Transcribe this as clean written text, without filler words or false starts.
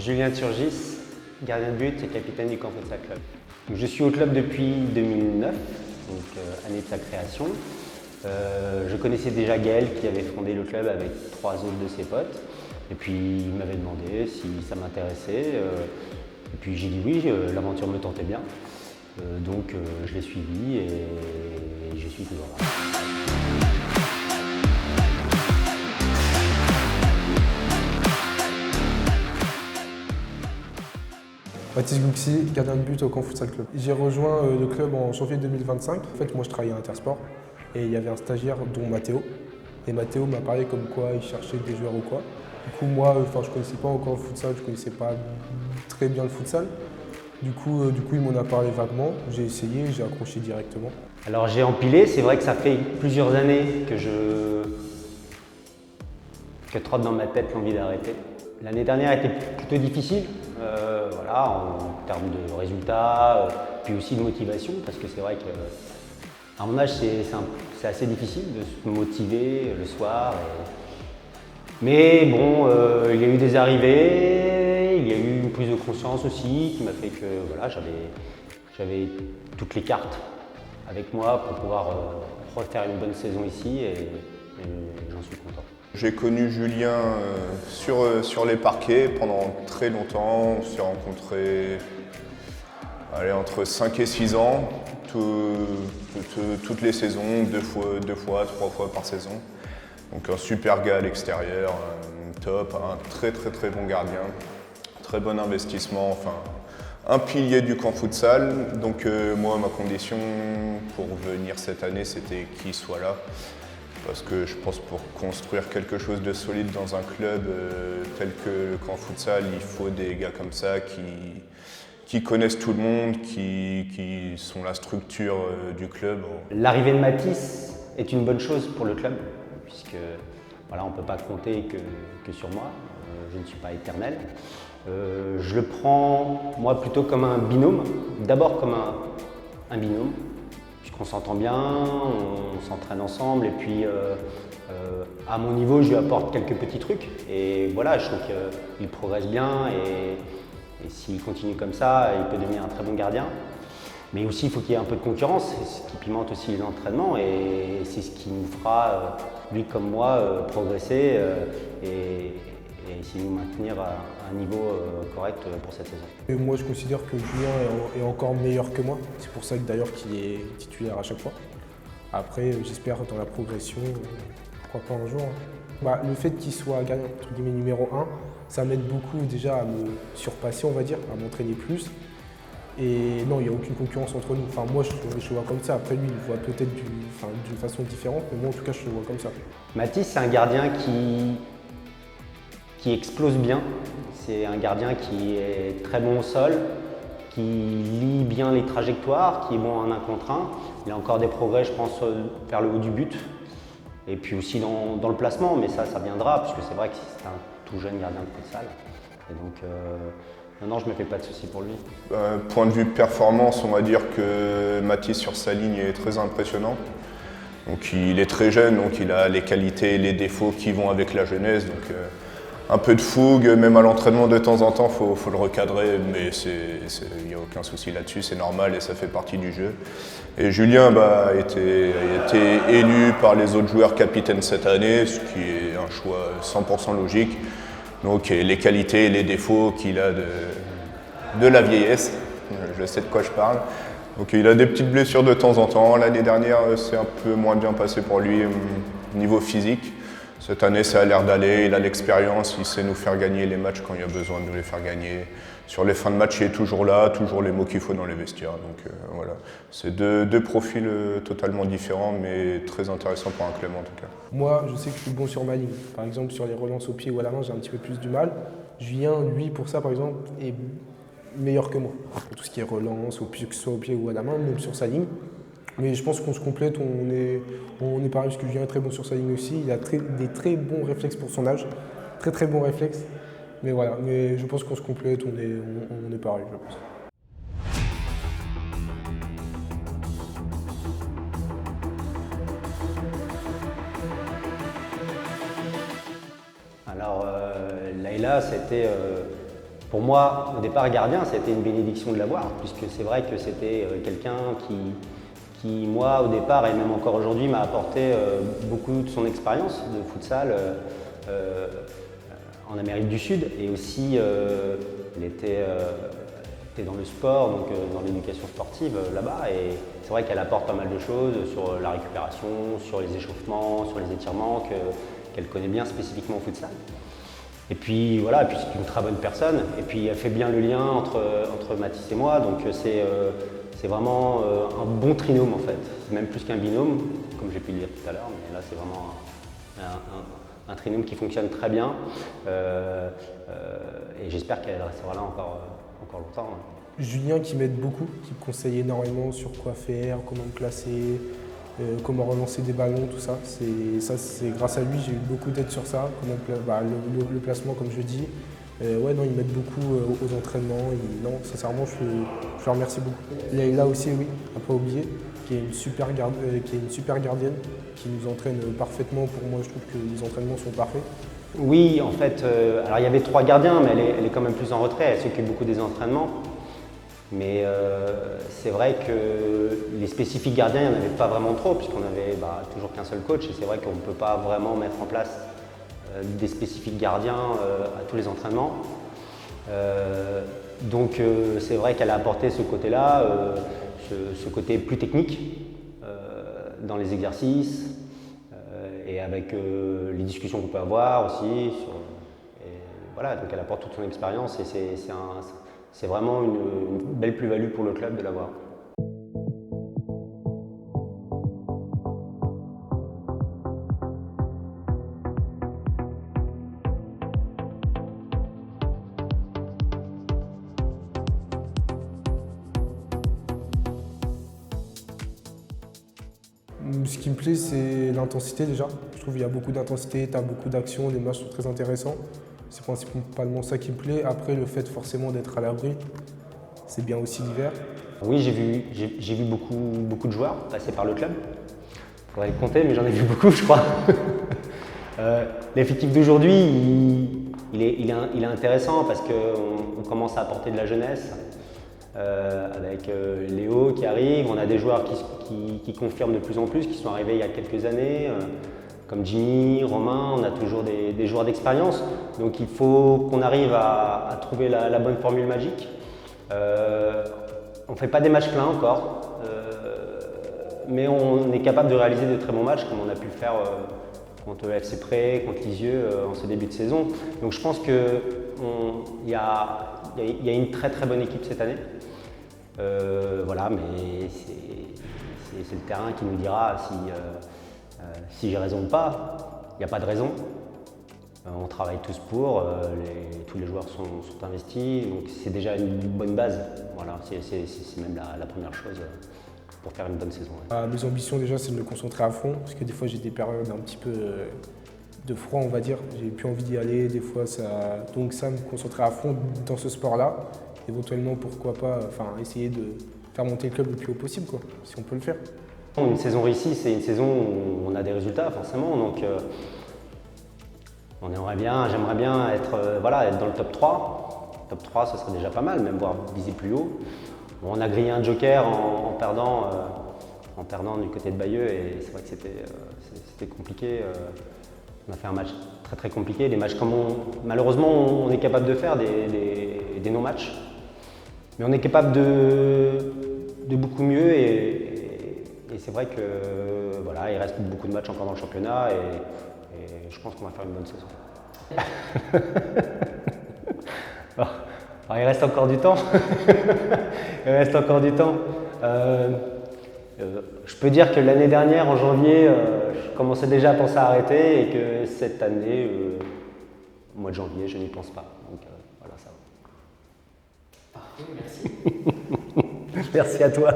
Julien Turgis, gardien de but et capitaine du Caen Futsal Club. Donc, je suis au club depuis 2009, donc année de sa création. Je connaissais déjà Gaël qui avait fondé le club avec 3 autres de ses potes. Et puis il m'avait demandé si ça m'intéressait. Et puis j'ai dit oui, l'aventure me tentait bien. Donc je l'ai suivi et je suis toujours là. Baptiste Gouxy, gardien de but au Caen Futsal Club. J'ai rejoint le club en janvier 2025. En fait, moi je travaillais à Intersport et il y avait un stagiaire dont Mathéo. Et Mathéo m'a parlé comme quoi il cherchait des joueurs ou quoi. Du coup, moi, je ne connaissais pas encore le futsal, je ne connaissais pas très bien le futsal. Du coup, il m'en a parlé vaguement. J'ai essayé, j'ai accroché directement. Alors j'ai empilé, c'est vrai que ça fait plusieurs années que trotte dans ma tête l'envie d'arrêter. L'année dernière était plutôt difficile, voilà, en termes de résultats, puis aussi de motivation, parce que c'est vrai qu'à mon âge, c'est assez difficile de se motiver le soir. Mais bon, il y a eu des arrivées, il y a eu une prise de conscience aussi qui m'a fait que voilà, j'avais toutes les cartes avec moi pour pouvoir refaire une bonne saison ici et j'en suis content. J'ai connu Julien sur les parquets pendant très longtemps. On s'est rencontrés entre 5 et 6 ans, toutes les saisons, 2 fois, 3 fois par saison. Donc un super gars à l'extérieur, top, un très bon gardien, très bon investissement, enfin un pilier du camp futsal. Donc moi, ma condition pour venir cette année, c'était qu'il soit là. Parce que je pense pour construire quelque chose de solide dans un club tel que le camp futsal, il faut des gars comme ça qui connaissent tout le monde, qui sont la structure du club. L'arrivée de Mathis est une bonne chose pour le club, puisque voilà, on ne peut pas compter que sur moi, je ne suis pas éternel. Je le prends moi plutôt comme un binôme, d'abord comme un binôme, puisqu'on s'entend bien, on s'entraîne ensemble et puis à mon niveau je lui apporte quelques petits trucs et voilà, je trouve qu'il progresse bien et s'il continue comme ça, il peut devenir un très bon gardien. Mais aussi il faut qu'il y ait un peu de concurrence, c'est ce qui pimente aussi les entraînements et c'est ce qui nous fera, lui comme moi, progresser et essayer de nous maintenir à un niveau correct pour cette saison. Et moi je considère que Julien est encore meilleur que moi, c'est pour ça que d'ailleurs qu'il est titulaire à chaque fois. Après j'espère dans la progression, pourquoi pas un jour. Le fait qu'il soit gardien entre guillemets numéro 1, ça m'aide beaucoup déjà à me surpasser on va dire, à m'entraîner plus. Et non, il n'y a aucune concurrence entre nous. Enfin, moi, je le vois comme ça. Après, lui, il le voit peut-être d'une façon différente, mais moi, en tout cas, je le vois comme ça. Mathis, c'est un gardien qui explose bien. C'est un gardien qui est très bon au sol, qui lit bien les trajectoires, qui est bon en 1 contre 1. Il a encore des progrès, je pense, vers le haut du but. Et puis aussi dans le placement, mais ça viendra, puisque c'est vrai que c'est un tout jeune gardien de futsal. Et donc, non, je ne me fais pas de soucis pour lui. Point de vue performance, on va dire que Mathis sur sa ligne est très impressionnant. Donc il est très jeune, donc il a les qualités et les défauts qui vont avec la jeunesse. Donc un peu de fougue, même à l'entraînement de temps en temps, faut le recadrer, mais il n'y a aucun souci là-dessus, c'est normal et ça fait partie du jeu. Et Julien a été élu par les autres joueurs capitaine cette année, ce qui est un choix 100% logique. Donc les qualités et les défauts qu'il a de la vieillesse, je sais de quoi je parle. Donc il a des petites blessures de temps en temps. L'année dernière, c'est un peu moins bien passé pour lui au niveau physique. Cette année, ça a l'air d'aller, il a l'expérience, il sait nous faire gagner les matchs quand il y a besoin de nous les faire gagner. Sur les fins de match, il est toujours là, toujours les mots qu'il faut dans les vestiaires. Donc voilà, c'est deux profils totalement différents, mais très intéressants pour un club en tout cas. Moi, je sais que je suis bon sur ma ligne. Par exemple, sur les relances au pied ou à la main, j'ai un petit peu plus du mal. Julien, lui, pour ça, par exemple, est meilleur que moi. Pour tout ce qui est relance, que ce soit au pied ou à la main, même sur sa ligne. Mais je pense qu'on se complète, on est pareil, parce que Julien est très bon sur sa ligne aussi. Il a des très bons réflexes pour son âge. Très bons réflexes. Mais voilà, mais je pense qu'on se complète, on est pareil, je pense. Alors, Layla, c'était Pour moi, au départ, gardien, c'était une bénédiction de l'avoir, puisque c'est vrai que c'était quelqu'un qui, moi, au départ, et même encore aujourd'hui, m'a apporté beaucoup de son expérience de futsal en Amérique du Sud. Et aussi, il était dans le sport, donc dans l'éducation sportive là-bas. Et c'est vrai qu'elle apporte pas mal de choses sur la récupération, sur les échauffements, sur les étirements, qu'elle connaît bien spécifiquement au futsal. Et puis voilà, et puis c'est une très bonne personne. Et puis elle fait bien le lien entre Mathis et moi. Donc c'est vraiment un bon trinôme en fait. C'est même plus qu'un binôme, comme j'ai pu le dire tout à l'heure. Mais là c'est vraiment un trinôme qui fonctionne très bien. Et j'espère qu'elle restera là encore longtemps. Julien qui m'aide beaucoup, qui me conseille énormément sur quoi faire, comment me placer, comment relancer des ballons, tout ça. C'est grâce à lui, j'ai eu beaucoup d'aide sur ça, le placement comme je dis. Ouais, non, il m'aide beaucoup aux entraînements. Non, sincèrement, je le remercie beaucoup. Leïla aussi, oui, à pas oublier, qui est une super gardienne, qui nous entraîne parfaitement. Pour moi, je trouve que les entraînements sont parfaits. Oui, en fait, alors il y avait 3 gardiens, mais elle est quand même plus en retrait. Elle s'occupe beaucoup des entraînements. Mais c'est vrai que les spécifiques gardiens, il n'y en avait pas vraiment trop, puisqu'on n'avait toujours qu'un seul coach. Et c'est vrai qu'on ne peut pas vraiment mettre en place des spécifiques gardiens à tous les entraînements. Donc c'est vrai qu'elle a apporté ce côté-là, ce côté plus technique dans les exercices et avec les discussions qu'on peut avoir aussi. Et voilà, donc elle apporte toute son expérience et c'est vraiment une belle plus-value pour le club de l'avoir. Ce qui me plaît, c'est l'intensité déjà. Je trouve qu'il y a beaucoup d'intensité, tu as beaucoup d'actions, les matchs sont très intéressants. C'est principalement ça qui me plaît. Après, le fait forcément d'être à l'abri, c'est bien aussi l'hiver. Oui, j'ai vu beaucoup de joueurs passer par le club. Il faudrait les compter, mais j'en ai vu beaucoup, je crois. L'effectif d'aujourd'hui, il est intéressant parce qu'on commence à apporter de la jeunesse. Avec Léo qui arrive, on a des joueurs qui confirment de plus en plus, qui sont arrivés il y a quelques années, comme Jimmy, Romain, on a toujours des joueurs d'expérience. Donc il faut qu'on arrive à trouver la bonne formule magique. On ne fait pas des matchs pleins encore, mais on est capable de réaliser de très bons matchs comme on a pu le faire contre le FC Pré, contre Lisieux en ce début de saison. Donc je pense qu'il y a une très bonne équipe cette année. Voilà, mais c'est le terrain qui nous dira si j'ai raison ou pas. Il n'y a pas de raison. On travaille tous pour, tous les joueurs sont investis, donc c'est déjà une bonne base. Voilà, c'est même la première chose pour faire une bonne saison. Ouais. Mes ambitions déjà, c'est de me concentrer à fond, parce que des fois j'ai des périodes un petit peu de froid, on va dire. J'ai plus envie d'y aller, des fois donc ça, me concentrer à fond dans ce sport-là. Éventuellement, pourquoi pas, essayer de faire monter le club le plus haut possible, quoi, si on peut le faire. Une saison réussie, c'est une saison où on a des résultats, forcément. Donc, j'aimerais bien être dans le top 3. Top 3, ce serait déjà pas mal, même voire viser plus haut. Bon, on a grillé un joker en perdant du côté de Bayeux, et c'est vrai que c'était compliqué. On a fait un match très compliqué. Des matchs comme malheureusement, on est capable de faire des non-matchs. Mais on est capable de beaucoup mieux et c'est vrai que il reste beaucoup de matchs encore dans le championnat et je pense qu'on va faire une bonne saison. Alors, il reste encore du temps. Je peux dire que l'année dernière, en janvier, je commençais déjà à penser à arrêter et que cette année, au mois de janvier, je n'y pense pas. Donc voilà, ça va. Parfait, merci. Merci à toi.